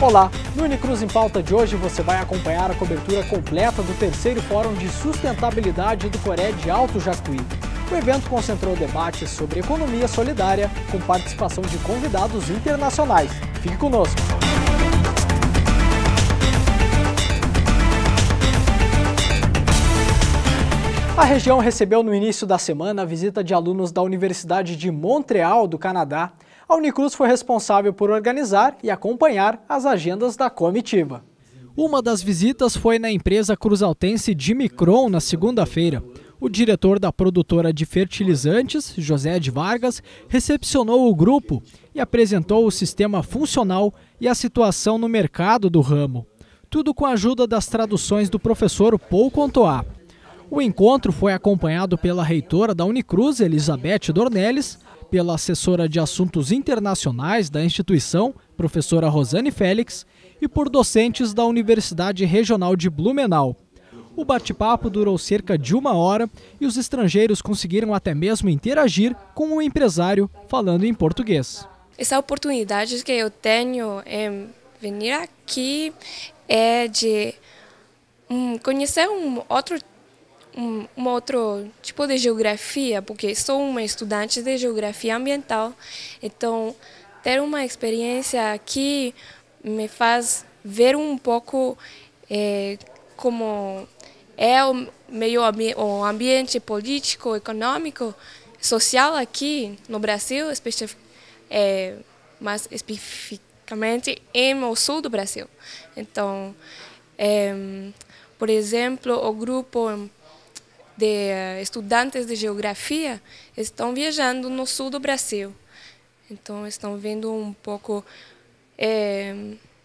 Olá, no Unicruz em Pauta de hoje você vai acompanhar a cobertura completa do terceiro Fórum de Sustentabilidade do Coré de Alto Jacuí. O evento concentrou debates sobre economia solidária com participação de convidados internacionais. Fique conosco! A região recebeu no início da semana a visita de alunos da Universidade de Montreal, do Canadá. A Unicruz foi responsável por organizar e acompanhar as agendas da comitiva. Uma das visitas foi na empresa cruzaltense de Micron, na segunda-feira. O diretor da produtora de fertilizantes, José de Vargas, recepcionou o grupo e apresentou o sistema funcional e a situação no mercado do ramo. Tudo com a ajuda das traduções do professor Paul Contois. O encontro foi acompanhado pela reitora da Unicruz, Elizabeth Dornelles, pela assessora de assuntos internacionais da instituição, professora Rosane Félix, e por docentes da Universidade Regional de Blumenau. O bate-papo durou cerca de 1 hora e os estrangeiros conseguiram até mesmo interagir com o empresário falando em português. Essa oportunidade que eu tenho em vir aqui é de conhecer um outro tipo de geografia, porque sou uma estudante de geografia ambiental, então ter uma experiência aqui me faz ver um pouco como é o ambiente político, econômico, social aqui no Brasil, mais especificamente no sul do Brasil. Então, por exemplo, o grupo de estudantes de geografia estão viajando no sul do Brasil. Então, estão vendo um pouco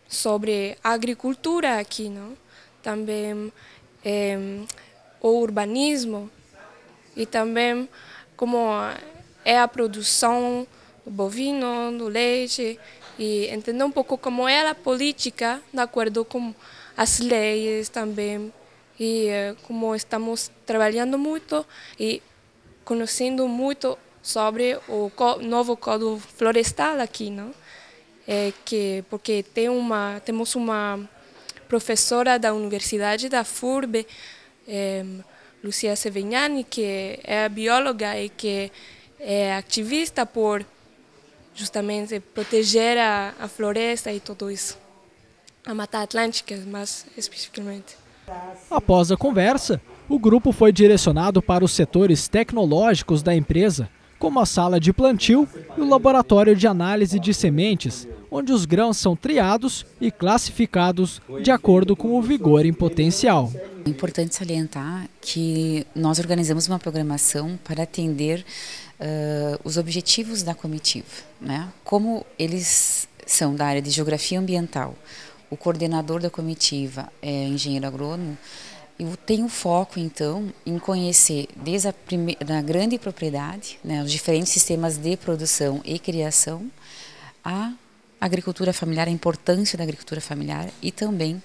sobre a agricultura aqui, não? Também o urbanismo e também como é a produção do bovino, do leite, e entender um pouco como é a política de acordo com as leis também. E como estamos trabalhando muito e conhecendo muito sobre o novo Código Florestal aqui, não? Porque temos uma professora da Universidade da FURB, Lucia Sevignani, que é bióloga e que é ativista por justamente proteger a floresta e tudo isso, a Mata Atlântica, mais especificamente. Após a conversa, o grupo foi direcionado para os setores tecnológicos da empresa, como a sala de plantio e o laboratório de análise de sementes, onde os grãos são triados e classificados de acordo com o vigor em potencial. É importante salientar que nós organizamos uma programação para atender os objetivos da comitiva, né? Como eles são da área de geografia ambiental, o coordenador da comitiva é engenheiro agrônomo. Eu tenho foco, então, em conhecer desde da grande propriedade, né, os diferentes sistemas de produção e criação, a agricultura familiar, a importância da agricultura familiar e também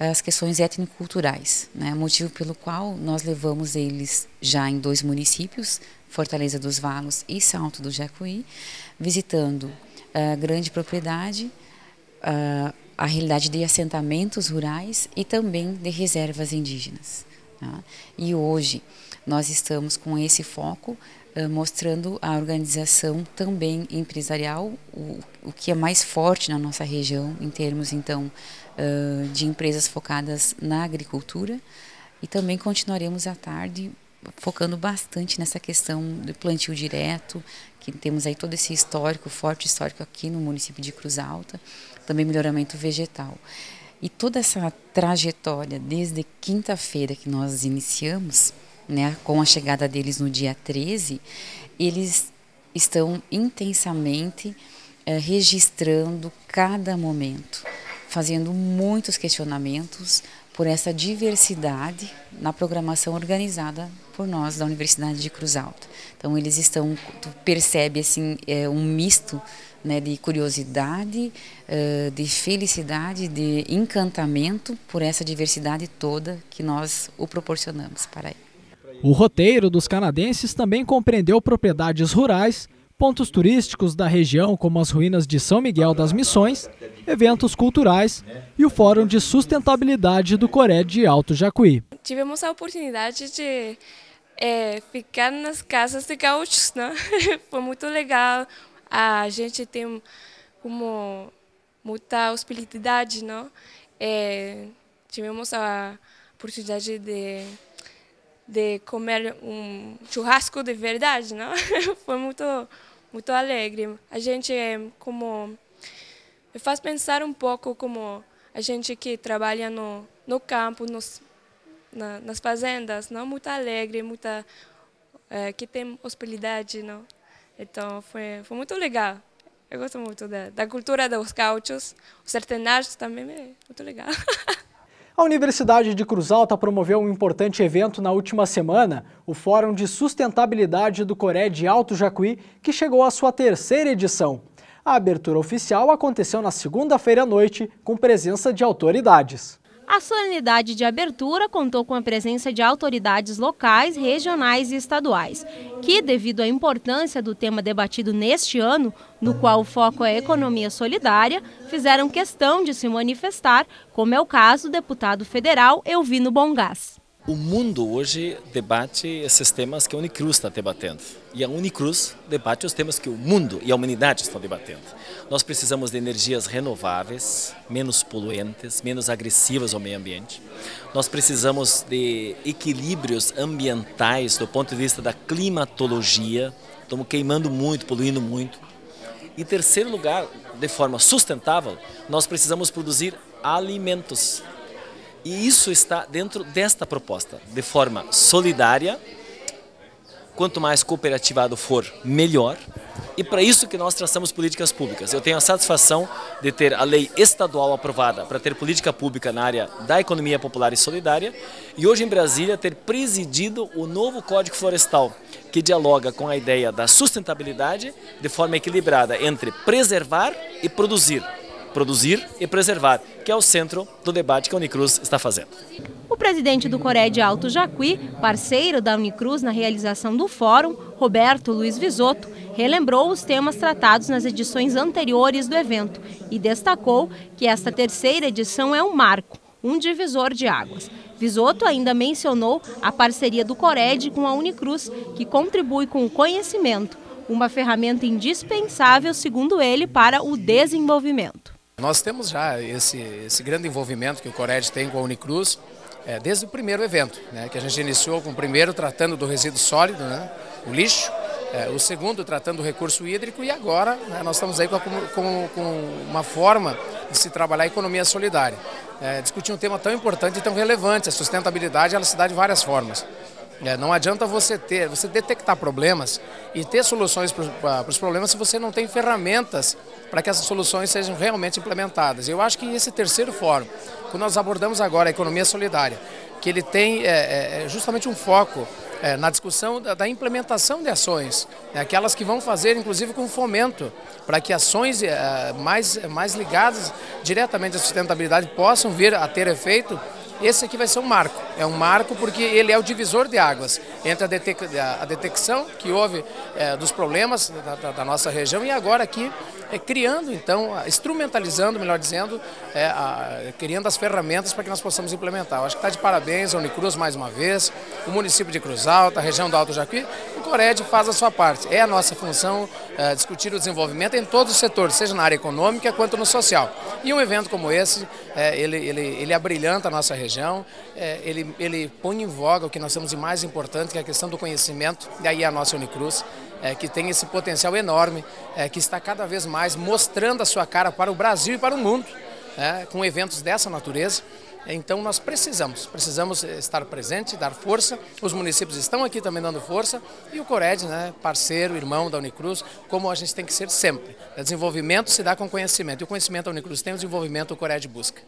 as questões étnico-culturais, né, motivo pelo qual nós levamos eles já em 2 municípios, Fortaleza dos Vagos e Salto do Jacuí, visitando a grande propriedade, a realidade de assentamentos rurais e também de reservas indígenas. Tá? E hoje nós estamos com esse foco mostrando a organização também empresarial, o que é mais forte na nossa região em termos então de empresas focadas na agricultura, e também continuaremos à tarde focando bastante nessa questão do plantio direto, que temos aí todo esse histórico, forte histórico aqui no município de Cruz Alta, também melhoramento vegetal. E toda essa trajetória, desde quinta-feira que nós iniciamos, né, com a chegada deles no dia 13, eles estão intensamente registrando cada momento, fazendo muitos questionamentos por essa diversidade na programação organizada por nós da Universidade de Cruz Alta. Então eles estão, tu percebe assim, um misto, né, de curiosidade, de felicidade, de encantamento por essa diversidade toda que nós o proporcionamos para ele. O roteiro dos canadenses também compreendeu propriedades rurais, pontos turísticos da região, como as ruínas de São Miguel das Missões, eventos culturais e o Fórum de Sustentabilidade do Coré de Alto Jacuí. Tivemos a oportunidade de ficar nas casas de gaúchos, né? Foi muito legal. A gente tem como muita hospitalidade, não? Tivemos a oportunidade de comer um churrasco de verdade, não? Foi muito alegre. A gente como me faz pensar um pouco como a gente que trabalha no campo, nas fazendas, não, muito alegre, que tem hospitalidade, não. Então foi muito legal. Eu gosto muito da cultura dos gaúchos, os sertanejos também é muito legal. A Universidade de Cruz Alta promoveu um importante evento na última semana, o Fórum de Sustentabilidade do Coré de Alto Jacuí, que chegou à sua 3ª edição. A abertura oficial aconteceu na segunda-feira à noite, com presença de autoridades. A solenidade de abertura contou com a presença de autoridades locais, regionais e estaduais, que, devido à importância do tema debatido neste ano, no qual o foco é a economia solidária, fizeram questão de se manifestar, como é o caso do deputado federal Elvino Bongás. O mundo hoje debate esses temas que a Unicruz está debatendo. E a Unicruz debate os temas que o mundo e a humanidade estão debatendo. Nós precisamos de energias renováveis, menos poluentes, menos agressivas ao meio ambiente. Nós precisamos de equilíbrios ambientais do ponto de vista da climatologia. Estamos queimando muito, poluindo muito. E em terceiro lugar, de forma sustentável, nós precisamos produzir alimentos. E isso está dentro desta proposta, de forma solidária. Quanto mais cooperativado for, melhor. E para isso que nós traçamos políticas públicas. Eu tenho a satisfação de ter a lei estadual aprovada para ter política pública na área da economia popular e solidária. E hoje em Brasília ter presidido o novo Código Florestal, que dialoga com a ideia da sustentabilidade de forma equilibrada entre preservar e produzir. Produzir e preservar, que é o centro do debate que a Unicruz está fazendo. O presidente do Coré de Alto Jacuí, parceiro da Unicruz na realização do fórum, Roberto Luiz Visoto, relembrou os temas tratados nas edições anteriores do evento e destacou que esta 3ª edição é um marco, um divisor de águas. Visoto ainda mencionou a parceria do Cored com a Unicruz, que contribui com o conhecimento, uma ferramenta indispensável, segundo ele, para o desenvolvimento. Nós temos já esse grande envolvimento que o Cored tem com a Unicruz desde o primeiro evento, né, que a gente iniciou com o primeiro tratando do resíduo sólido, né, o lixo, o segundo tratando do recurso hídrico e agora, né, nós estamos aí com uma forma de se trabalhar a economia solidária. Discutir um tema tão importante e tão relevante, a sustentabilidade ela se dá de várias formas. Não adianta você detectar problemas e ter soluções para os problemas se você não tem ferramentas para que essas soluções sejam realmente implementadas. Eu acho que esse 3º fórum, quando nós abordamos agora a economia solidária, que ele tem justamente um foco na discussão da implementação de ações, aquelas que vão fazer inclusive com fomento, para que ações mais ligadas diretamente à sustentabilidade possam vir a ter efeito. Esse aqui vai ser um marco. É um marco porque ele é o divisor de águas entre a detecção que houve dos problemas da nossa região e agora aqui criando, então, instrumentalizando, melhor dizendo, criando as ferramentas para que nós possamos implementar. Eu acho que está de parabéns a Unicruz mais uma vez, o município de Cruz Alta, a região do Alto Jacuí. O Cored faz a sua parte. É a nossa função discutir o desenvolvimento em todos os setores, seja na área econômica quanto no social. E um evento como esse, ele abrilhanta a nossa região, ele põe em voga o que nós temos de mais importante, que é a questão do conhecimento, e aí a nossa Unicruz, que tem esse potencial enorme, que está cada vez mais mostrando a sua cara para o Brasil e para o mundo, com eventos dessa natureza. Então nós precisamos estar presentes, dar força, os municípios estão aqui também dando força e o Cored, parceiro, irmão da Unicruz, como a gente tem que ser sempre. O desenvolvimento se dá com conhecimento e o conhecimento da Unicruz tem, o desenvolvimento o Cored busca.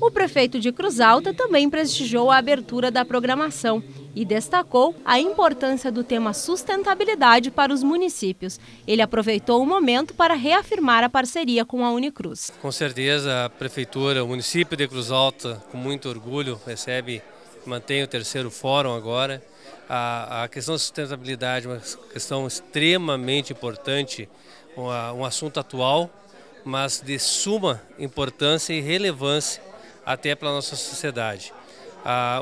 O prefeito de Cruz Alta também prestigiou a abertura da programação e destacou a importância do tema sustentabilidade para os municípios. Ele aproveitou o momento para reafirmar a parceria com a Unicruz. Com certeza a prefeitura, o município de Cruz Alta, com muito orgulho, recebe mantém o terceiro fórum agora. A questão da sustentabilidade é uma questão extremamente importante, um assunto atual, mas de suma importância e relevância até para a nossa sociedade.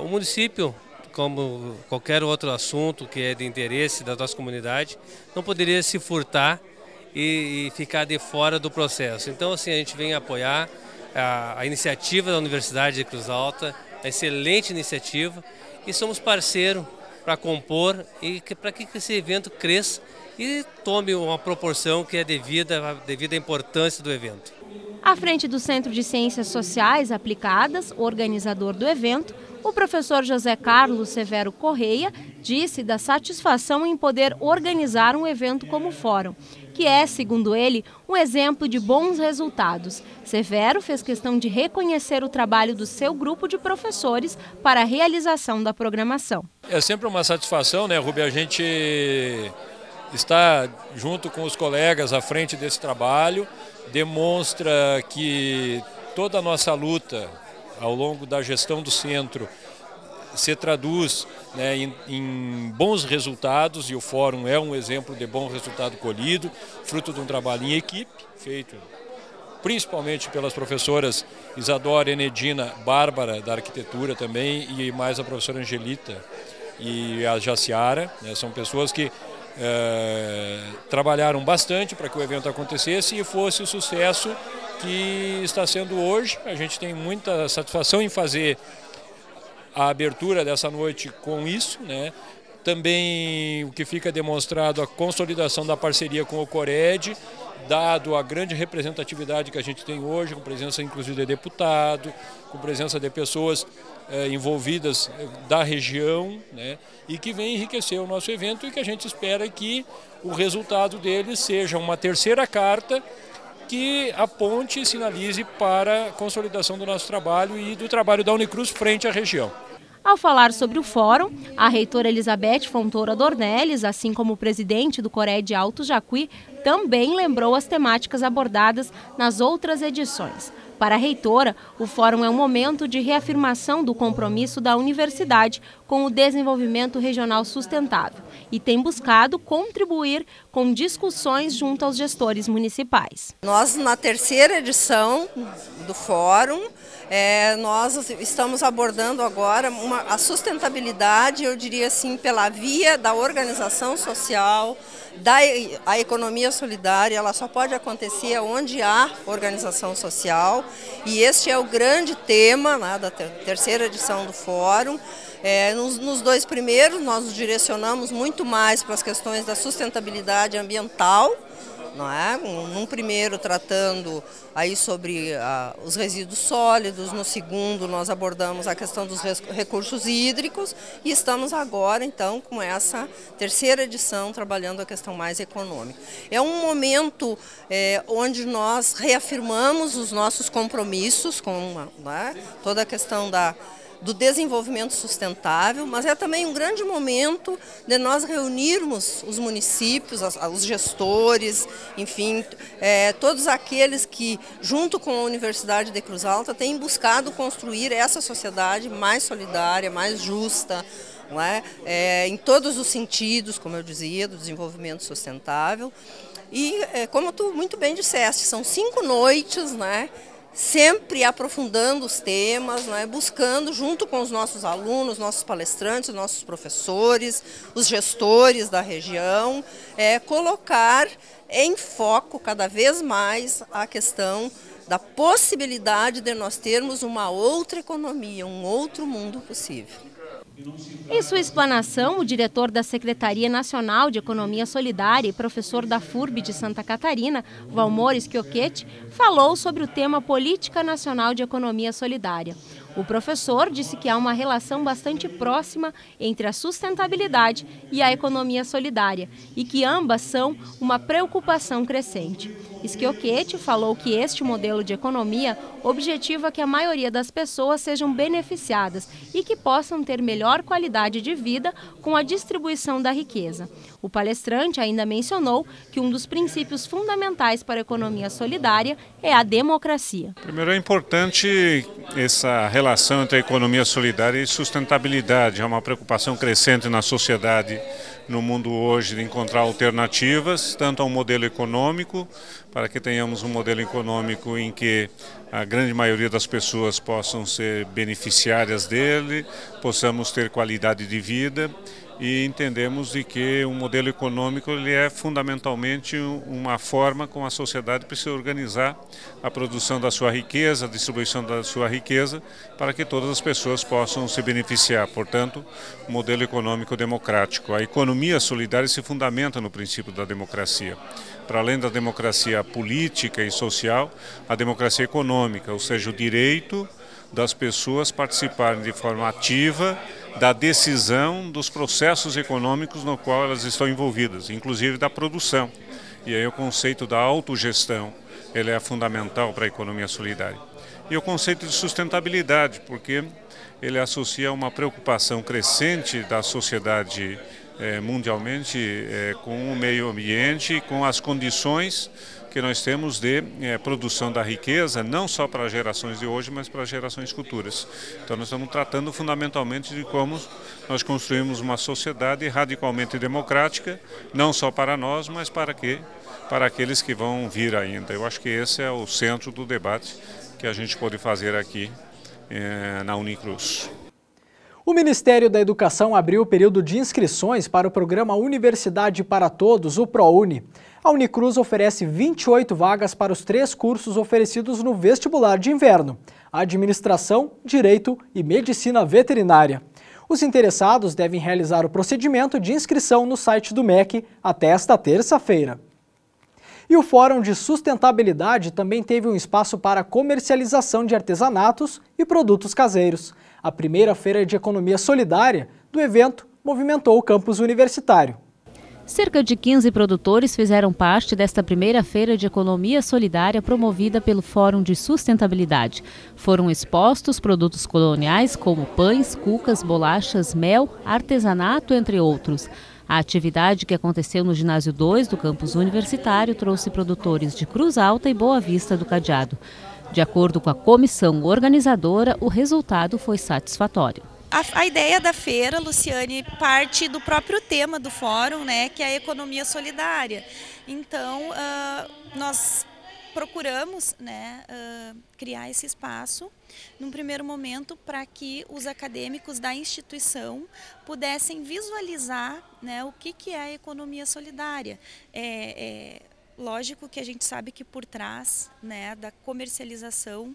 O município, como qualquer outro assunto que é de interesse da nossa comunidade, não poderia se furtar e ficar de fora do processo. Então, assim, a gente vem apoiar a iniciativa da Universidade de Cruz Alta, a excelente iniciativa, e somos parceiro para compor e para que esse evento cresça e tome uma proporção que é devida à importância do evento. À frente do Centro de Ciências Sociais Aplicadas, organizador do evento, o professor José Carlos Severo Correia disse da satisfação em poder organizar um evento como o Fórum, que é, segundo ele, um exemplo de bons resultados. Severo fez questão de reconhecer o trabalho do seu grupo de professores para a realização da programação. É sempre uma satisfação, né, Rubi, a gente está junto com os colegas à frente desse trabalho, demonstra que toda a nossa luta ao longo da gestão do centro se traduz, né, em bons resultados, e o Fórum é um exemplo de bom resultado colhido, fruto de um trabalho em equipe, feito principalmente pelas professoras Isadora, Enedina, Bárbara, da arquitetura também, e mais a professora Angelita e a Jaciara, né, são pessoas que trabalharam bastante para que o evento acontecesse e fosse o sucesso que está sendo hoje. A gente tem muita satisfação em fazer a abertura dessa noite com isso, né? Também o que fica demonstrado a consolidação da parceria com o Cored, dado a grande representatividade que a gente tem hoje, com presença inclusive de deputado, com presença de pessoas envolvidas da região, né? E que vem enriquecer o nosso evento e que a gente espera que o resultado dele seja uma terceira carta que aponte e sinalize para a consolidação do nosso trabalho e do trabalho da Unicruz frente à região. Ao falar sobre o fórum, a reitora Elizabeth Fontoura Dornelles, assim como o presidente do Cored Alto Jacuí, também lembrou as temáticas abordadas nas outras edições. Para a reitora, o fórum é um momento de reafirmação do compromisso da universidade com o desenvolvimento regional sustentável e tem buscado contribuir com discussões junto aos gestores municipais. Nós, na terceira edição do fórum, nós estamos abordando agora a sustentabilidade, eu diria assim, pela via da organização social, a economia solidária. Ela só pode acontecer onde há organização social, e este é o grande tema, né, da terceira edição do fórum. Nos dois primeiros nós nos direcionamos muito mais para as questões da sustentabilidade ambiental, não é? Num primeiro tratando aí sobre os resíduos sólidos, no segundo nós abordamos a questão dos recursos hídricos e estamos agora então com essa terceira edição trabalhando a questão mais econômica. É um momento onde nós reafirmamos os nossos compromissos com toda a questão do desenvolvimento sustentável, mas é também um grande momento de nós reunirmos os municípios, os gestores, enfim, todos aqueles que, junto com a Universidade de Cruz Alta, têm buscado construir essa sociedade mais solidária, mais justa, não é? Em todos os sentidos, como eu dizia, do desenvolvimento sustentável. E, como tu muito bem disseste, são 5 noites, né? Sempre aprofundando os temas, né, buscando, junto com os nossos alunos, nossos palestrantes, nossos professores, os gestores da região, colocar em foco cada vez mais a questão da possibilidade de nós termos uma outra economia, um outro mundo possível. Em sua explanação, o diretor da Secretaria Nacional de Economia Solidária e professor da FURB de Santa Catarina, Valmor Schiochetti, falou sobre o tema Política Nacional de Economia Solidária. O professor disse que há uma relação bastante próxima entre a sustentabilidade e a economia solidária e que ambas são uma preocupação crescente. Schiochetti falou que este modelo de economia objetiva que a maioria das pessoas sejam beneficiadas e que possam ter melhor qualidade de vida com a distribuição da riqueza. O palestrante ainda mencionou que um dos princípios fundamentais para a economia solidária é a democracia. Primeiro, é importante essa relação entre a economia solidária e sustentabilidade. É uma preocupação crescente na sociedade, no mundo hoje, de encontrar alternativas, tanto ao modelo econômico, para que tenhamos um modelo econômico em que a grande maioria das pessoas possam ser beneficiárias dele, possamos ter qualidade de vida. E entendemos de que o modelo econômico ele é fundamentalmente uma forma como a sociedade precisa organizar a produção da sua riqueza, a distribuição da sua riqueza, para que todas as pessoas possam se beneficiar. Portanto, o modelo econômico democrático. A economia solidária se fundamenta no princípio da democracia. Para além da democracia política e social, a democracia econômica, ou seja, o direito das pessoas participarem de forma ativa da decisão dos processos econômicos no qual elas estão envolvidas, inclusive da produção. E aí o conceito da autogestão, ele é fundamental para a economia solidária. E o conceito de sustentabilidade, porque ele associa uma preocupação crescente da sociedade mundialmente com o meio ambiente e com as condições que nós temos de produção da riqueza, não só para as gerações de hoje, mas para as gerações futuras. Então nós estamos tratando fundamentalmente de como nós construímos uma sociedade radicalmente democrática, não só para nós, mas para aqueles que vão vir ainda. Eu acho que esse é o centro do debate que a gente pode fazer aqui na Unicruz. O Ministério da Educação abriu o período de inscrições para o programa Universidade para Todos, o ProUni. A Unicruz oferece 28 vagas para os 3 cursos oferecidos no vestibular de inverno: Administração, Direito e Medicina Veterinária. Os interessados devem realizar o procedimento de inscrição no site do MEC até esta terça-feira. E o Fórum de Sustentabilidade também teve um espaço para comercialização de artesanatos e produtos caseiros. A primeira feira de economia solidária do evento movimentou o campus universitário. Cerca de 15 produtores fizeram parte desta primeira feira de economia solidária promovida pelo Fórum de Sustentabilidade. Foram expostos produtos coloniais como pães, cucas, bolachas, mel, artesanato, entre outros. A atividade, que aconteceu no ginásio 2 do campus universitário, trouxe produtores de Cruz Alta e Boa Vista do Cadeado. De acordo com a comissão organizadora, o resultado foi satisfatório. A ideia da feira, Luciane, parte do próprio tema do fórum, né, que é a economia solidária. Então, nós procuramos, né, criar esse espaço, num primeiro momento, para que os acadêmicos da instituição pudessem visualizar, né, o que é a economia solidária. Lógico que a gente sabe que por trás, né, da comercialização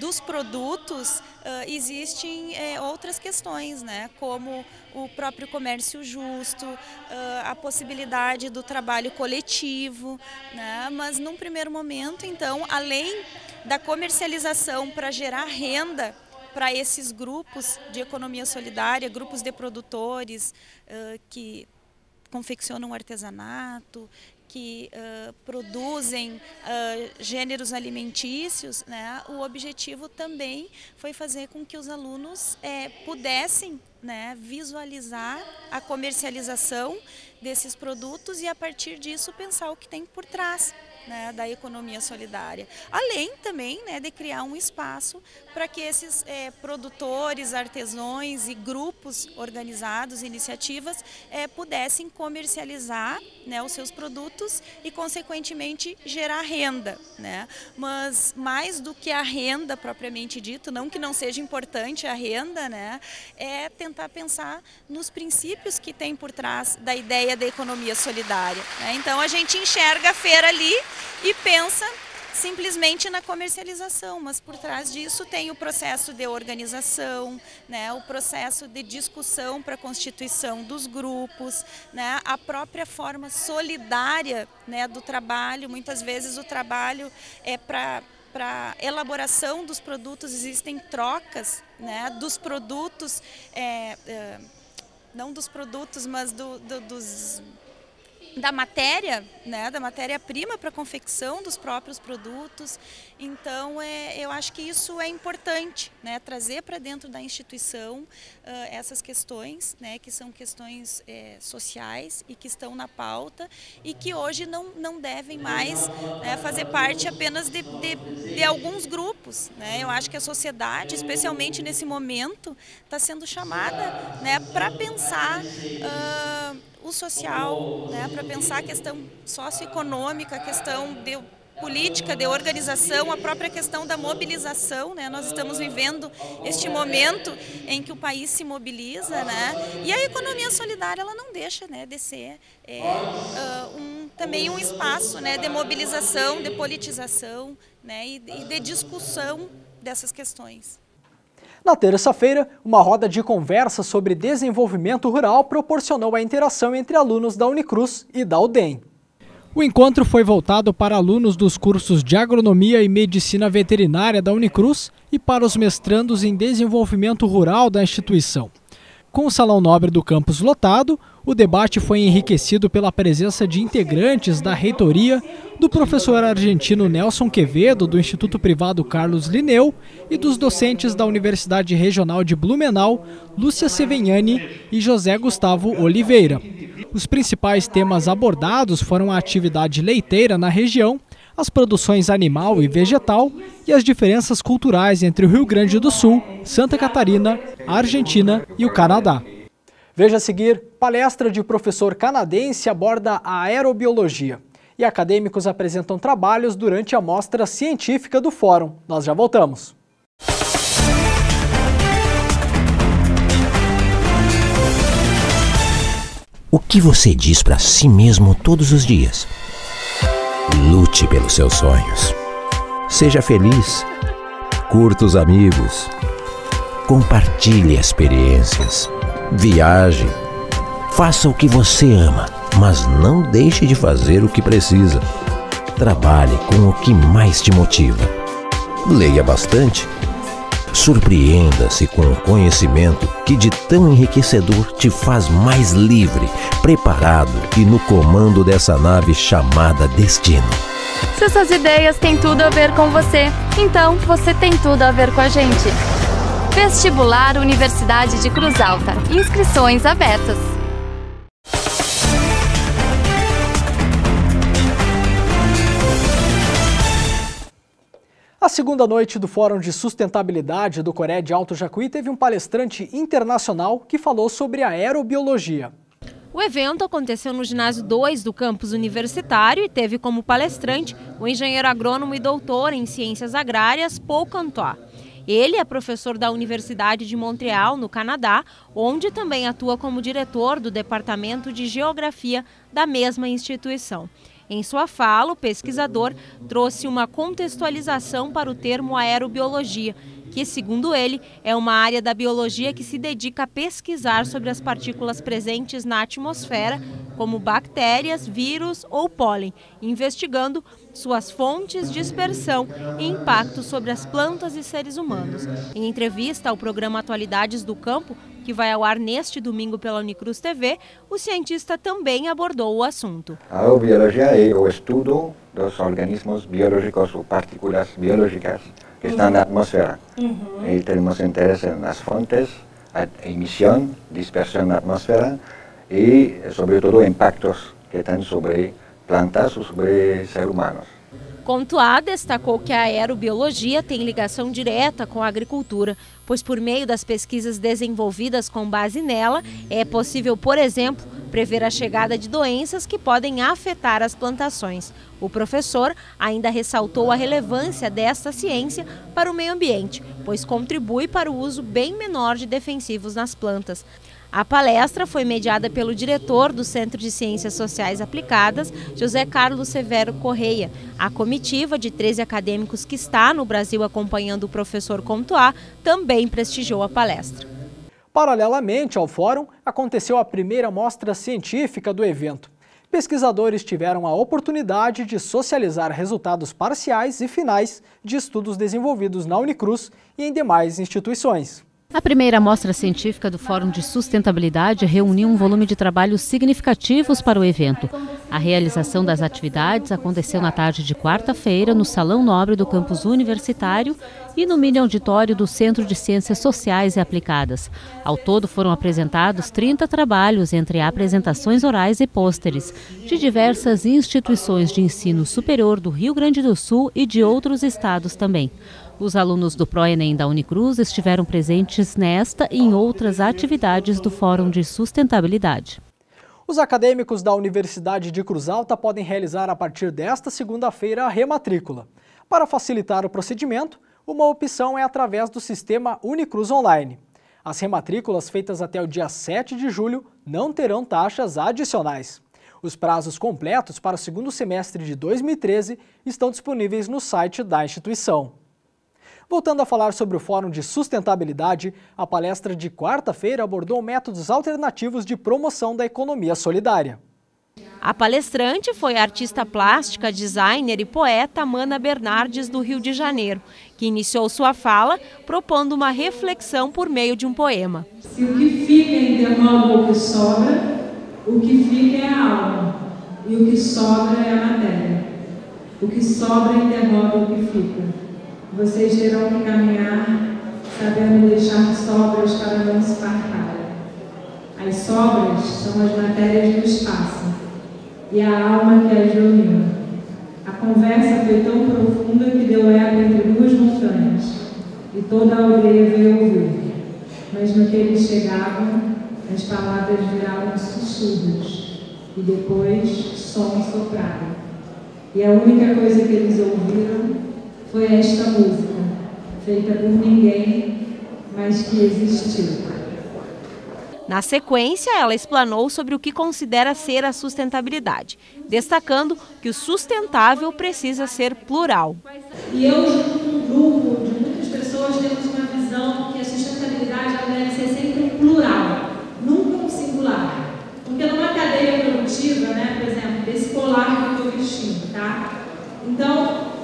dos produtos existem outras questões, né, como o próprio comércio justo, a possibilidade do trabalho coletivo, né, mas num primeiro momento, então, além da comercialização para gerar renda para esses grupos de economia solidária, grupos de produtores que confeccionam artesanato, que produzem gêneros alimentícios, né? O objetivo também foi fazer com que os alunos pudessem, né, visualizar a comercialização desses produtos e, a partir disso, pensar o que tem por trás, né, da economia solidária. Além também, né, de criar um espaço para que esses produtores, artesãos e grupos organizados, iniciativas, pudessem comercializar, né, os seus produtos e, consequentemente, gerar renda, né? Mas mais do que a renda propriamente dito, não que não seja importante a renda, né, é tentar pensar nos princípios que tem por trás da ideia da economia solidária, né? Então a gente enxerga a feira ali e pensa simplesmente na comercialização, mas por trás disso tem o processo de organização, né, o processo de discussão para a constituição dos grupos, né, a própria forma solidária, né, do trabalho. Muitas vezes o trabalho é para elaboração dos produtos, existem trocas, né, dos produtos, não dos produtos, mas dos da matéria, né, da matéria-prima para a confecção dos próprios produtos. Então, eu acho que isso é importante, né, trazer para dentro da instituição essas questões, né, que são questões sociais e que estão na pauta e que hoje não devem mais, né, fazer parte apenas de alguns grupos, né. Eu acho que a sociedade, especialmente nesse momento, está sendo chamada, né, para pensar o social, né, para pensar a questão socioeconômica, a questão de política, de organização, a própria questão da mobilização, né? Nós estamos vivendo este momento em que o país se mobiliza, né? E a economia solidária, ela não deixa, né, de ser também um espaço, né, de mobilização, de politização, né, e de discussão dessas questões. Na terça-feira, uma roda de conversa sobre desenvolvimento rural proporcionou a interação entre alunos da Unicruz e da UDEM. O encontro foi voltado para alunos dos cursos de Agronomia e Medicina Veterinária da Unicruz e para os mestrandos em Desenvolvimento Rural da instituição. Com o Salão Nobre do campus lotado, o debate foi enriquecido pela presença de integrantes da reitoria, do professor argentino Nelson Quevedo, do Instituto Privado Carlos Linneu, e dos docentes da Universidade Regional de Blumenau, Lúcia Sevegnani e José Gustavo Oliveira. Os principais temas abordados foram a atividade leiteira na região, as produções animal e vegetal e as diferenças culturais entre o Rio Grande do Sul, Santa Catarina, a Argentina e o Canadá. Veja a seguir, palestra de professor canadense aborda a aerobiologia. E acadêmicos apresentam trabalhos durante a mostra científica do Fórum. Nós já voltamos. O que você diz para si mesmo todos os dias? Lute pelos seus sonhos. Seja feliz. Curta os amigos. Compartilhe experiências. Viaje. Faça o que você ama, mas não deixe de fazer o que precisa. Trabalhe com o que mais te motiva. Leia bastante. Surpreenda-se com o conhecimento que de tão enriquecedor te faz mais livre, preparado e no comando dessa nave chamada Destino. Se essas ideias têm tudo a ver com você, então você tem tudo a ver com a gente. Vestibular Universidade de Cruz Alta. Inscrições abertas. A segunda noite do Fórum de Sustentabilidade do CORED Alto Jacuí teve um palestrante internacional que falou sobre a aerobiologia. O evento aconteceu no ginásio 2 do campus universitário e teve como palestrante o engenheiro agrônomo e doutor em ciências agrárias Paul Cantois. Ele é professor da Universidade de Montreal, no Canadá, onde também atua como diretor do Departamento de Geografia da mesma instituição. Em sua fala, o pesquisador trouxe uma contextualização para o termo aerobiologia, que, segundo ele, é uma área da biologia que se dedica a pesquisar sobre as partículas presentes na atmosfera, como bactérias, vírus ou pólen, investigando suas fontes, dispersão e impacto sobre as plantas e seres humanos. Em entrevista ao programa Atualidades do Campo, que vai ao ar neste domingo pela Unicruz TV, o cientista também abordou o assunto. A aerobiologia é o estudo dos organismos biológicos ou partículas biológicas que estão na atmosfera. E temos interesse nas fontes, a emissão, dispersão na atmosfera e, sobretudo, impactos que têm sobre plantas ou sobre seres humanos. Cantois destacou que a aerobiologia tem ligação direta com a agricultura, pois por meio das pesquisas desenvolvidas com base nela, é possível, por exemplo, prever a chegada de doenças que podem afetar as plantações. O professor ainda ressaltou a relevância desta ciência para o meio ambiente, pois contribui para o uso bem menor de defensivos nas plantas. A palestra foi mediada pelo diretor do Centro de Ciências Sociais Aplicadas, José Carlos Severo Correia. A comitiva de 13 acadêmicos que está no Brasil acompanhando o professor Cantois também prestigiou a palestra. Paralelamente ao fórum, aconteceu a primeira mostra científica do evento. Pesquisadores tiveram a oportunidade de socializar resultados parciais e finais de estudos desenvolvidos na Unicruz e em demais instituições. A primeira mostra científica do Fórum de Sustentabilidade reuniu um volume de trabalhos significativos para o evento. A realização das atividades aconteceu na tarde de quarta-feira no Salão Nobre do Campus Universitário e no mini auditório do Centro de Ciências Sociais e Aplicadas. Ao todo foram apresentados 30 trabalhos, entre apresentações orais e pôsteres, de diversas instituições de ensino superior do Rio Grande do Sul e de outros estados também. Os alunos do ProEnem da Unicruz estiveram presentes nesta e em outras atividades do Fórum de Sustentabilidade. Os acadêmicos da Universidade de Cruz Alta podem realizar a partir desta segunda-feira a rematrícula. Para facilitar o procedimento, uma opção é através do sistema Unicruz Online. As rematrículas feitas até o dia 7 de julho não terão taxas adicionais. Os prazos completos para o segundo semestre de 2013 estão disponíveis no site da instituição. Voltando a falar sobre o Fórum de Sustentabilidade, a palestra de quarta-feira abordou métodos alternativos de promoção da economia solidária. A palestrante foi a artista plástica, designer e poeta Mana Bernardes, do Rio de Janeiro, que iniciou sua fala propondo uma reflexão por meio de um poema. Se o que fica interroga o que sobra, o que fica é a alma, e o que sobra é a matéria. O que sobra interroga o que fica. Vocês terão que caminhar, sabendo deixar sobras para não se fartarem. As sobras são as matérias do espaço e a alma que as domina. A conversa foi tão profunda que deu eco entre duas montanhas e toda a aldeia veio ouvir. Mas no que eles chegavam, as palavras viravam sussurros e depois som soprado. E a única coisa que eles ouviram foi esta música, feita por ninguém, mas que existiu. Na sequência, ela explanou sobre o que considera ser a sustentabilidade, destacando que o sustentável precisa ser plural. E eu, junto com um grupo de muitas pessoas, temos uma visão que a sustentabilidade ela deve ser sempre plural, nunca um singular. Porque numa cadeia produtiva, né, por exemplo, desse colar que eu estou vestindo, tá? Então,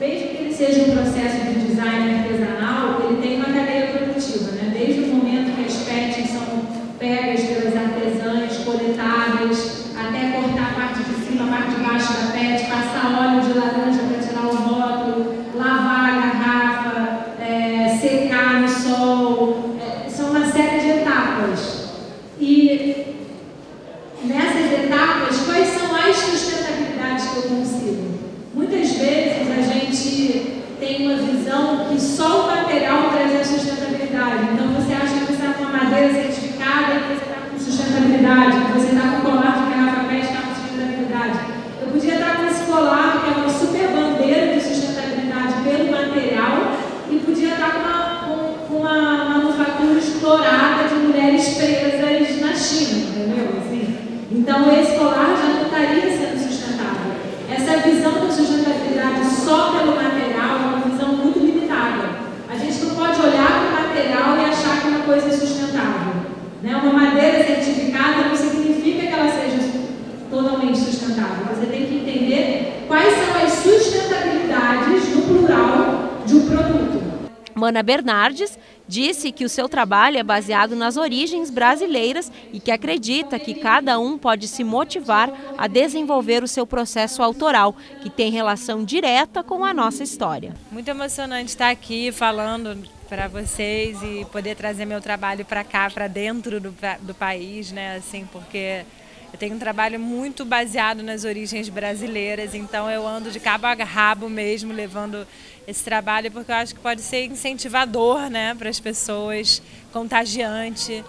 desde que ele seja um processo de design artesanal, ele tem uma cadeia produtiva, né? Desde o momento que as peças são pegas pelas artesãs, coletadas, até cortar a parte de cima, a parte de baixo da pet, passar óleo de laranja para tirar o rótulo, lavar a garrafa, secar no sol, são uma série de etapas. E nessas etapas, quais são as sustentabilidades que eu consigo? Muitas vezes a gente tem uma visão que só o material traz a sustentabilidade. Então você acha que você está com uma madeira certificada e você está com sustentabilidade, que você está com um colar de garrafa PET e está com sustentabilidade. Eu podia estar com esse colar, que é uma super bandeira de sustentabilidade pelo material, e podia estar com uma manufatura explorada de mulheres presas na China, entendeu? Assim, então esse colar já não estaria sendo sustentável. Essa visão da sustentabilidade só pelo material é uma visão muito limitada. A gente não pode olhar para o material e achar que uma coisa é sustentável. Né? Uma madeira certificada não significa que ela seja totalmente sustentável. Você tem que entender quais são as sustentabilidades no plural de um produto. Mana Bernardes disse que o seu trabalho é baseado nas origens brasileiras e que acredita que cada um pode se motivar a desenvolver o seu processo autoral, que tem relação direta com a nossa história. Muito emocionante estar aqui falando para vocês e poder trazer meu trabalho para cá, para dentro do país, né? Assim, porque eu tenho um trabalho muito baseado nas origens brasileiras, então eu ando de cabo a rabo mesmo, levando esse trabalho, porque eu acho que pode ser incentivador, né, para as pessoas, contagiante,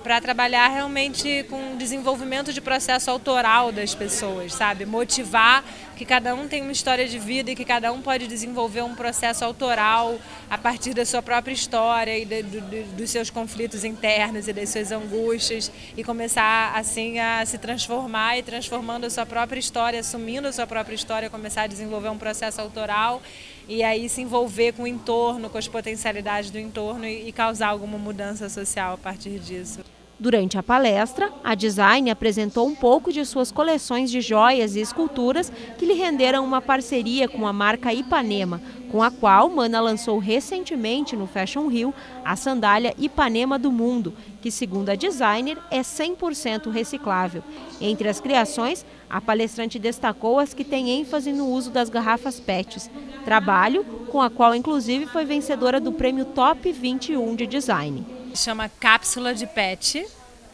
para trabalhar realmente com o desenvolvimento de processo autoral das pessoas, sabe? Motivar que cada um tem uma história de vida e que cada um pode desenvolver um processo autoral a partir da sua própria história e dos seus conflitos internos e das suas angústias e começar assim a se transformar e transformando a sua própria história, assumindo a sua própria história, começar a desenvolver um processo autoral e aí se envolver com o entorno, com as potencialidades do entorno e causar alguma mudança social a partir disso. Durante a palestra, a design apresentou um pouco de suas coleções de joias e esculturas que lhe renderam uma parceria com a marca Ipanema, com a qual Mana lançou recentemente no Fashion Rio a sandália Ipanema do Mundo, que, segundo a designer, é 100% reciclável. Entre as criações, a palestrante destacou as que têm ênfase no uso das garrafas PETs, trabalho com a qual, inclusive, foi vencedora do prêmio Top 21 de design. Chama cápsula de PET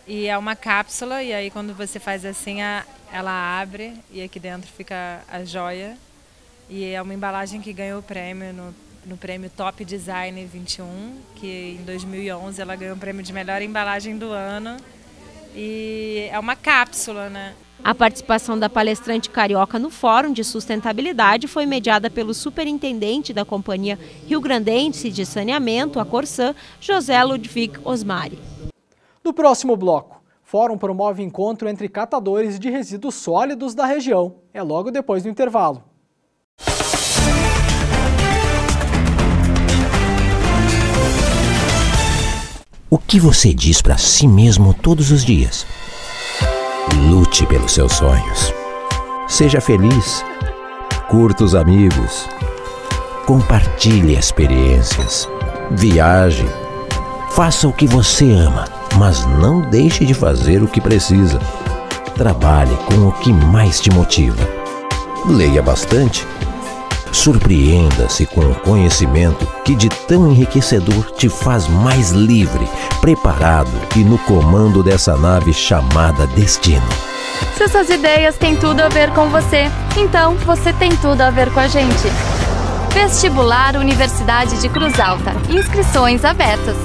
e é uma cápsula e aí quando você faz assim ela abre e aqui dentro fica a joia e é uma embalagem que ganhou o prêmio no prêmio Top Design 21, que em 2011 ela ganhou o prêmio de melhor embalagem do ano e é uma cápsula, né? A participação da palestrante carioca no Fórum de Sustentabilidade foi mediada pelo superintendente da Companhia Rio-Grandense de Saneamento, a Corsã, José Ludwig Osmari. No próximo bloco, Fórum promove encontro entre catadores de resíduos sólidos da região. É logo depois do intervalo. O que você diz para si mesmo todos os dias? Lute pelos seus sonhos. Seja feliz. Curta os amigos. Compartilhe experiências. Viaje. Faça o que você ama, mas não deixe de fazer o que precisa. Trabalhe com o que mais te motiva. Leia bastante. Surpreenda-se com o conhecimento que de tão enriquecedor te faz mais livre, preparado e no comando dessa nave chamada Destino. Se essas ideias têm tudo a ver com você, então você tem tudo a ver com a gente. Vestibular Universidade de Cruz Alta. Inscrições abertas.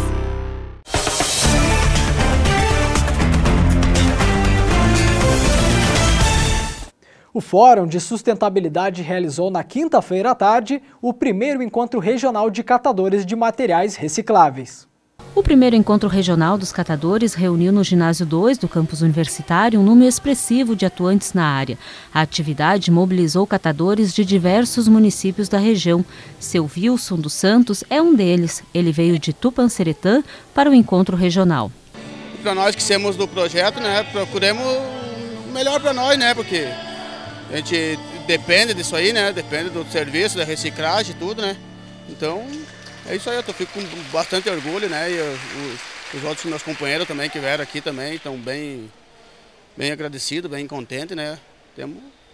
O Fórum de Sustentabilidade realizou na quinta-feira à tarde o primeiro encontro regional de catadores de materiais recicláveis. O primeiro encontro regional dos catadores reuniu no Ginásio 2 do campus universitário um número expressivo de atuantes na área. A atividade mobilizou catadores de diversos municípios da região. Seu Wilson dos Santos é um deles. Ele veio de Tupanceretã para o encontro regional. Para nós que somos do projeto, né, procuremos o melhor para nós, né, porque a gente depende disso aí, né? Depende do serviço, da reciclagem, tudo, né? Então, é isso aí, eu fico com bastante orgulho, né? E os outros meus companheiros também que vieram aqui também estão bem agradecidos, bem contentes, né?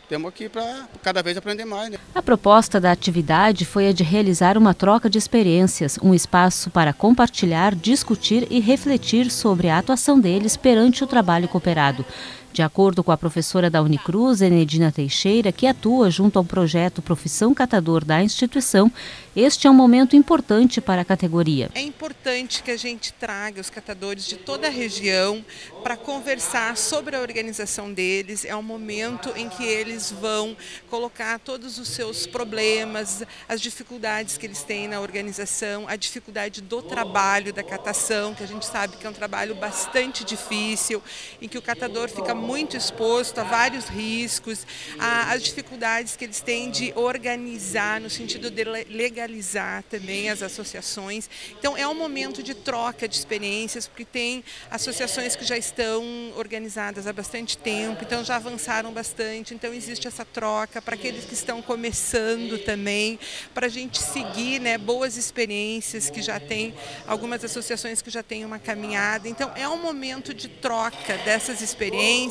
Temos aqui para cada vez aprender mais, né? A proposta da atividade foi a de realizar uma troca de experiências, um espaço para compartilhar, discutir e refletir sobre a atuação deles perante o trabalho cooperado. De acordo com a professora da Unicruz, Enedina Teixeira, que atua junto ao projeto Profissão Catador da instituição, este é um momento importante para a categoria. É importante que a gente traga os catadores de toda a região para conversar sobre a organização deles. É um momento em que eles vão colocar todos os seus problemas, as dificuldades que eles têm na organização, a dificuldade do trabalho da catação, que a gente sabe que é um trabalho bastante difícil, em que o catador fica muito exposto a vários riscos, as dificuldades que eles têm de organizar, no sentido de legalizar também as associações. Então é um momento de troca de experiências, porque tem associações que já estão organizadas há bastante tempo, então já avançaram bastante, então existe essa troca para aqueles que estão começando também, para a gente seguir, né, boas experiências que já tem, algumas associações que já têm uma caminhada. Então é um momento de troca dessas experiências,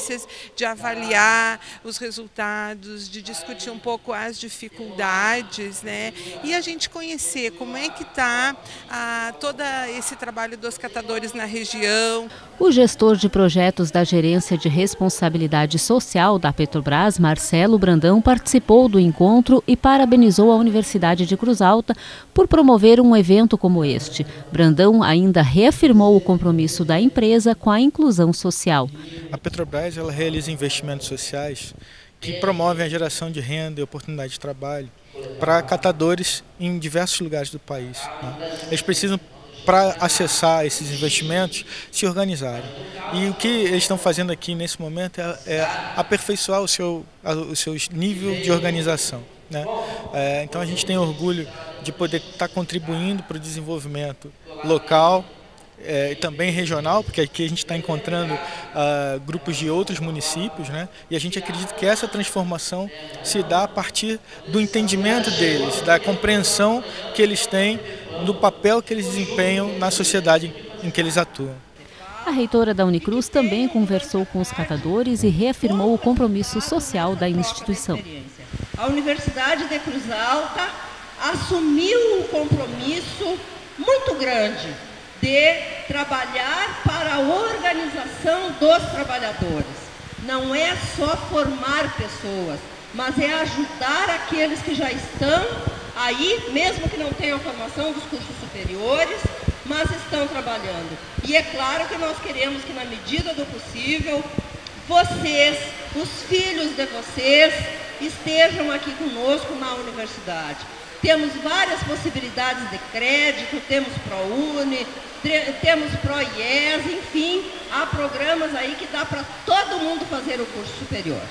de avaliar os resultados, de discutir um pouco as dificuldades, né? E a gente conhecer como é que está todo esse trabalho dos catadores na região. O gestor de projetos da Gerência de Responsabilidade Social da Petrobras, Marcelo Brandão, participou do encontro e parabenizou a Universidade de Cruz Alta por promover um evento como este. Brandão ainda reafirmou o compromisso da empresa com a inclusão social. A Petrobras ela realiza investimentos sociais que promovem a geração de renda e oportunidade de trabalho para catadores em diversos lugares do país, né? Eles precisam, para acessar esses investimentos, se organizarem. E o que eles estão fazendo aqui nesse momento é aperfeiçoar o seu nível de organização, né? Então a gente tem orgulho de poder estar contribuindo para o desenvolvimento local também regional, porque aqui a gente está encontrando grupos de outros municípios, né? E a gente acredita que essa transformação se dá a partir do entendimento deles, da compreensão que eles têm do papel que eles desempenham na sociedade em que eles atuam. A reitora da Unicruz também conversou com os catadores e reafirmou o compromisso social da instituição. A Universidade de Cruz Alta assumiu um compromisso muito grande de trabalhar para a organização dos trabalhadores. Não é só formar pessoas, mas é ajudar aqueles que já estão aí, mesmo que não tenham formação dos cursos superiores, mas estão trabalhando. E é claro que nós queremos que, na medida do possível, vocês, os filhos de vocês, estejam aqui conosco na universidade. Temos várias possibilidades de crédito, temos ProUni, temos ProIES, enfim, há programas aí que dá para todo mundo fazer o curso superior.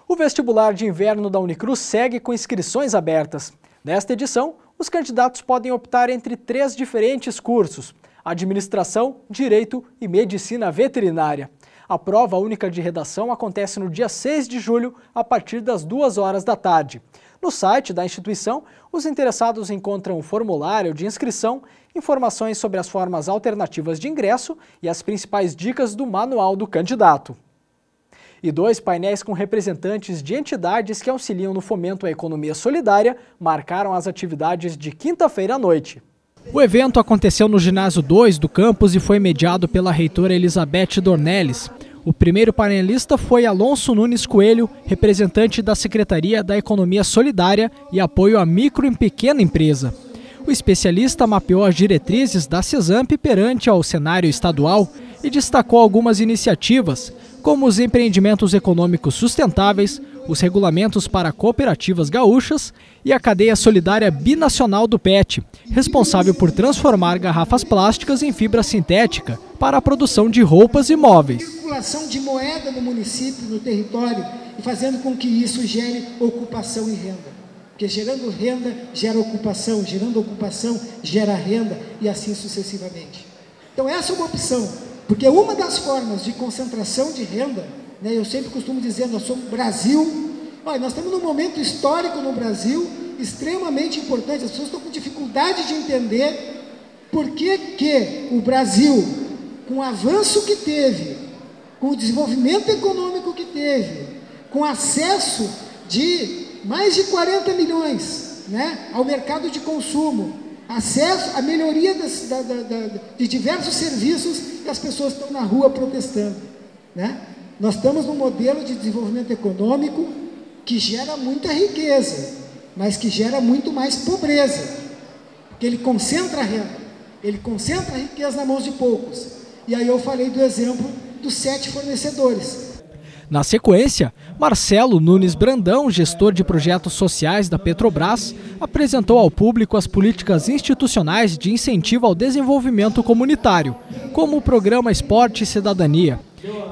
O vestibular de inverno da Unicruz segue com inscrições abertas. Nesta edição, os candidatos podem optar entre 3 diferentes cursos: Administração, Direito e Medicina Veterinária. A prova única de redação acontece no dia 6 de julho, a partir das 2 horas da tarde. No site da instituição, os interessados encontram um formulário de inscrição, informações sobre as formas alternativas de ingresso e as principais dicas do manual do candidato. E 2 painéis com representantes de entidades que auxiliam no fomento à economia solidária marcaram as atividades de quinta-feira à noite. O evento aconteceu no ginásio 2 do campus e foi mediado pela reitora Elizabeth Dornelles. O primeiro painelista foi Alonso Nunes Coelho, representante da Secretaria da Economia Solidária e Apoio à Micro e Pequena Empresa. O especialista mapeou as diretrizes da CESAMP perante ao cenário estadual e destacou algumas iniciativas, como os empreendimentos econômicos sustentáveis, os regulamentos para cooperativas gaúchas e a cadeia solidária binacional do PET, responsável por transformar garrafas plásticas em fibra sintética para a produção de roupas e móveis. Circulação de moeda no município, no território, e fazendo com que isso gere ocupação e renda. Porque gerando renda, gera ocupação, gerando ocupação, gera renda e assim sucessivamente. Então essa é uma opção, porque uma das formas de concentração de renda, né, eu sempre costumo dizer, nós somos Brasil, olha, nós estamos num momento histórico no Brasil extremamente importante, as pessoas estão com dificuldade de entender por que o Brasil, com o avanço que teve, com o desenvolvimento econômico que teve, com acesso de mais de 40 milhões, né, ao mercado de consumo, acesso à melhoria de diversos serviços, e as pessoas estão na rua protestando, né? Nós estamos num modelo de desenvolvimento econômico que gera muita riqueza, mas que gera muito mais pobreza, porque ele concentra a renda, ele concentra a riqueza nas mãos de poucos. E aí eu falei do exemplo dos 7 fornecedores. Na sequência, Marcelo Nunes Brandão, gestor de projetos sociais da Petrobras, apresentou ao público as políticas institucionais de incentivo ao desenvolvimento comunitário, como o programa Esporte e Cidadania.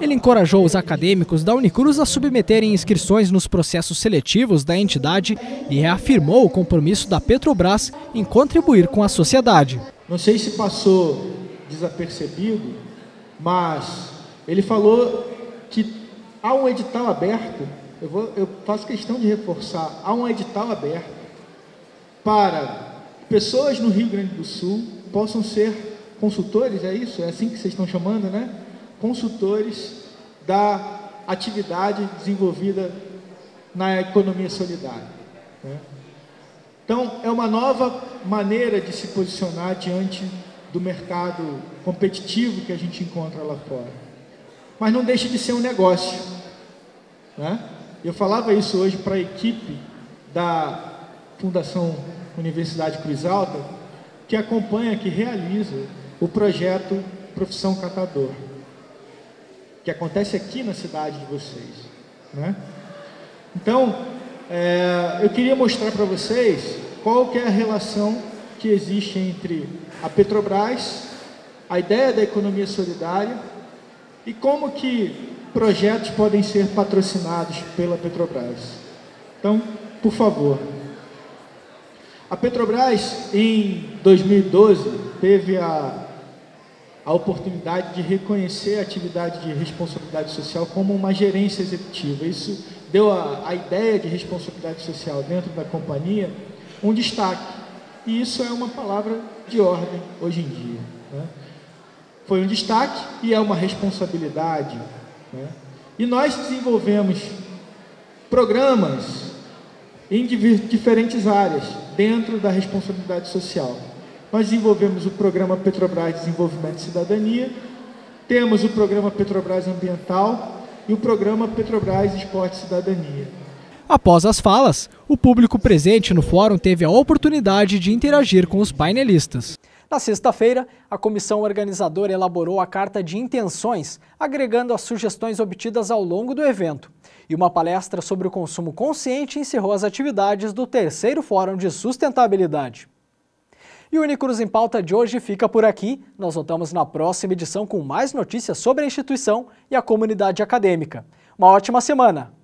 Ele encorajou os acadêmicos da Unicruz a submeterem inscrições nos processos seletivos da entidade e reafirmou o compromisso da Petrobras em contribuir com a sociedade. Não sei se passou desapercebido, mas ele falou que há um edital aberto, eu faço questão de reforçar, há um edital aberto para pessoas no Rio Grande do Sul possam ser consultores, é isso? É assim que vocês estão chamando, né? Consultores da atividade desenvolvida na economia solidária, né? Então, é uma nova maneira de se posicionar diante do mercado competitivo que a gente encontra lá fora. Mas não deixa de ser um negócio, né? Eu falava isso hoje para a equipe da Fundação Universidade Cruz Alta, que acompanha, que realiza o projeto Profissão Catador, que acontece aqui na cidade de vocês, né? Então, eu queria mostrar para vocês qual que é a relação que existe entre a Petrobras, a ideia da economia solidária e como que projetos podem ser patrocinados pela Petrobras. Então, por favor. A Petrobras, em 2012, teve a a oportunidade de reconhecer a atividade de responsabilidade social como uma gerência executiva. Isso deu a ideia de responsabilidade social dentro da companhia um destaque. E isso é uma palavra de ordem hoje em dia, né? Foi um destaque e é uma responsabilidade, né? E nós desenvolvemos programas em diferentes áreas dentro da responsabilidade social. Nós desenvolvemos o programa Petrobras Desenvolvimento e Cidadania, temos o programa Petrobras Ambiental e o programa Petrobras Esporte e Cidadania. Após as falas, o público presente no fórum teve a oportunidade de interagir com os painelistas. Na sexta-feira, a comissão organizadora elaborou a carta de intenções, agregando as sugestões obtidas ao longo do evento. E uma palestra sobre o consumo consciente encerrou as atividades do terceiro Fórum de Sustentabilidade. E o Unicruz em Pauta de hoje fica por aqui. Nós voltamos na próxima edição com mais notícias sobre a instituição e a comunidade acadêmica. Uma ótima semana!